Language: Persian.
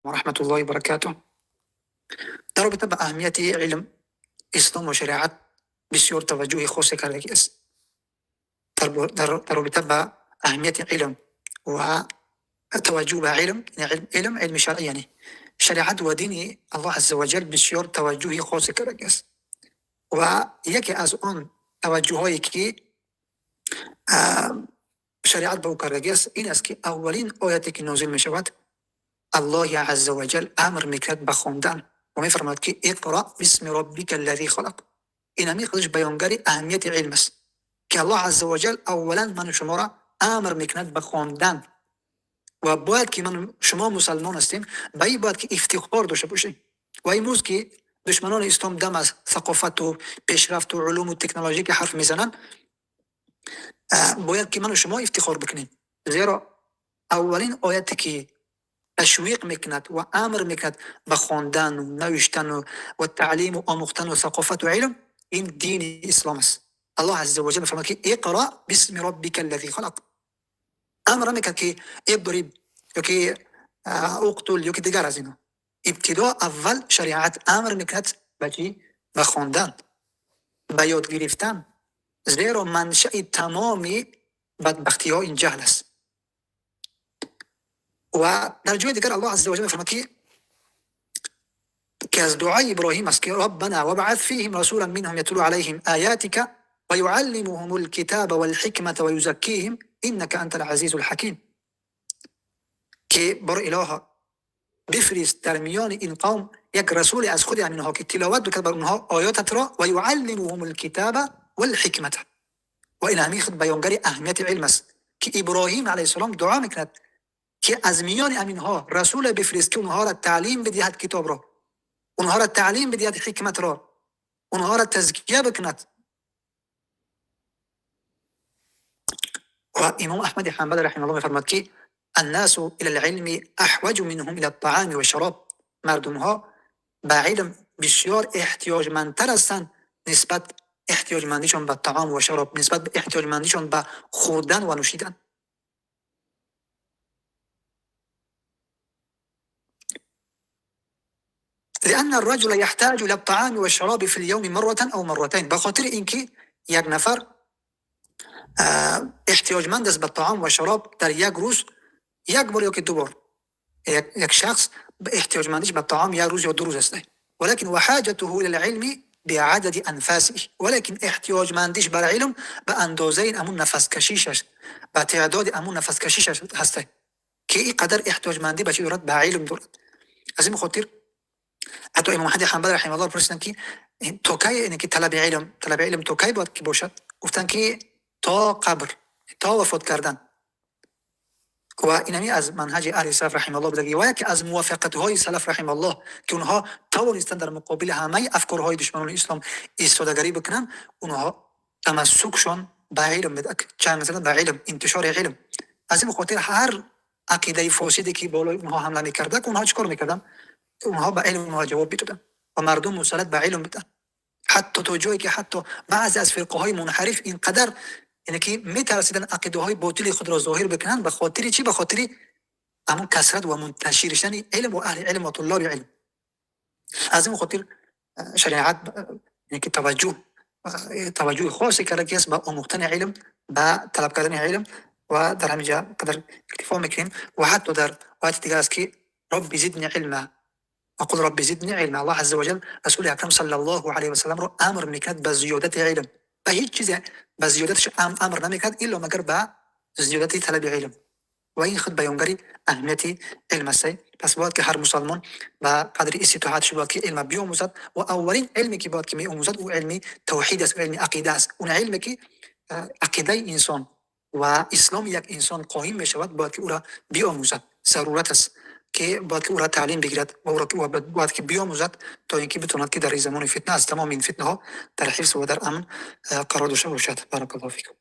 و رحمت الله و برکاته. در رابطه با اهمیت علم، اسلام و شریعت بسیار توجه خاصی کرده است. در رابطه با اهمیت علم و توجه به علم، یعنی علم شرعی، یعنی شریعت و دین الله عز و جل بسیار توجه خاصی کرده است. و یکی از آن توجه هایی که شریعت به او کرده است این است که اولین آیتی که نازل می شود الله عز و جل امر میکرد به خواندن و میفرماید که اقرأ باسم ربک الذی خلق. این همی خودش بیانگر اهمیت علم است که الله عز و جل اولا من شما را امر میکند به خواندن و باید که من شما مسلمان هستیم به این باید که افتخار داشته باشیم. و امروز که دشمنان اسلام دم از ثقافت و پیشرفت و علوم و تکنولوژی که حرف میزنن، باید که من شما افتخار بکنیم، زیرا اولین آیتی که تشویق میکند و امر میکند به خواندن و نوشتن و تعلیم و آموختن و ثقافت و علم این دین اسلام است. الله عز و جل فرمود که اقرأ باسم ربک الذی خلق. امر میکند که اضرب یا که اقتل یا که دیگر از اینا. ابتدا اول شریعت امر میکند به چی؟ به خواندن، به یاد گرفتن، زیرا منشأ تمام بدبختی ها این جهل است. و در جای دیگر الله عز و جل میفرماید که از دعای ابراهیم است که ربنا وابعث فیهم رسولا منهم یتلو علیهم آیاتک و یعلمهم الکتاب والحکمة و یزکیهم انک انت العزیز الحکیم. که بر اله بفرست در میان این قوم یک رسول از خود همینها که تلاوت بکرد بر اونها آیاتت را و یعلمهم الکتاب والحکمة. و این همی خود بیانگر اهمیت علم است که ابراهیم علیه السلام دعا میکند که از میان همینها رسول بفرست که اونها را تعلیم بدهد کتاب را، اونها را تعلیم بدهد حکمت را، اونها را تزکیه بکند. و امام احمد حنبل رحمه الله میفرماید که الناس الى العلم احوج منهم الى الطعام و الشراب. مردم ها به علم بسیار احتیاجمندتر هستند نسبت احتیاجمندیشون به طعام و شراب، نسبت به احتیاجمندیشون به خوردن و نوشیدن. لأن الرجل يحتاج إلى الطعام والشراب في اليوم مرة أو مرتين. بخاطر اینکه یک نفر احتیاجمند است به طعام و شراب در یک روز یک بار یا که دو بار. یک شخص احتیاجمندیش به طعام یک روز یا دو روز است، ولكن وحاجته إلى العلم بعدد أنفاسه. ولكن احتیاجمندیش بر علم به اندازه امون نفس کشیشش، به تعداد امون نفس کشیشش هست که این قدر احتیاجمندی به چی دارد؟ به علم دارد. از این خاطر حتی امام احمد حنبل رحمه الله پرسیدن که تو کی، یعنی که طلب علم تو کی باید که باشد؟ گفتن که تا قبر، تا وفات کردن. و اینمی از منهج اهل سلف رحمه الله بودگی و که از موافقت های سلف رحمه الله که اونها توانستند در مقابل همه افکارهای دشمنان اسلام ایستادگی بکنن، اونها تمسکشون به علم بده، جنگ زدن به علم، انتشار علم. از این خاطر هر عقیده فاسدی که بالای اونها حمله میکرده که اونها چیکار میکردن؟ اونها به علم اونها جواب میدادن و مردم مسلط به علم بدن. حتی تا جایی که حتی بعضی از فرقه های منحرف اینقدر یعنی که میترسیدن عقیده های باطل خود را ظاهر بکنن. به خاطر چی؟ به خاطر همون کثرت و منتشر شدن علم و اهل علم و طلاب علم. از این خاطر شریعت یعنی که توجه خاصی کرده که است به آموختن علم، به طلب کردن علم و در همینجا قدر اکتفا میکنیم. و حتی در آیت دیگه است که رب زدنی علما وقل رب زدنی علما. الله عز و جل رسول اکرم صلی الله علیه و سلم را امر میکرد به زیادت علم. به هیچ چیز به زیادتش امر نمیکرد الا مگر به زیادت طلب علم. و این خود بیانگری اهمیت علم است. پس باید که هر مسلمان به قدر استطاعتش باید که علم بیاموزد و اولین علمی که باید که میآموزد او علم توحید است، علم عقیده است. اون علمی که عقیده انسان و اسلام یک انسان قائم می شود باید که او را بیاموزد. ضرورت است که باید که او را تعلیم بگیرد و او را باید که بیاموزد تا اینکه بتواند که در زمان فتنه از تمام این فتنه ها در حفظ و در امن قرار داشته باشد. بارک الله فیکم.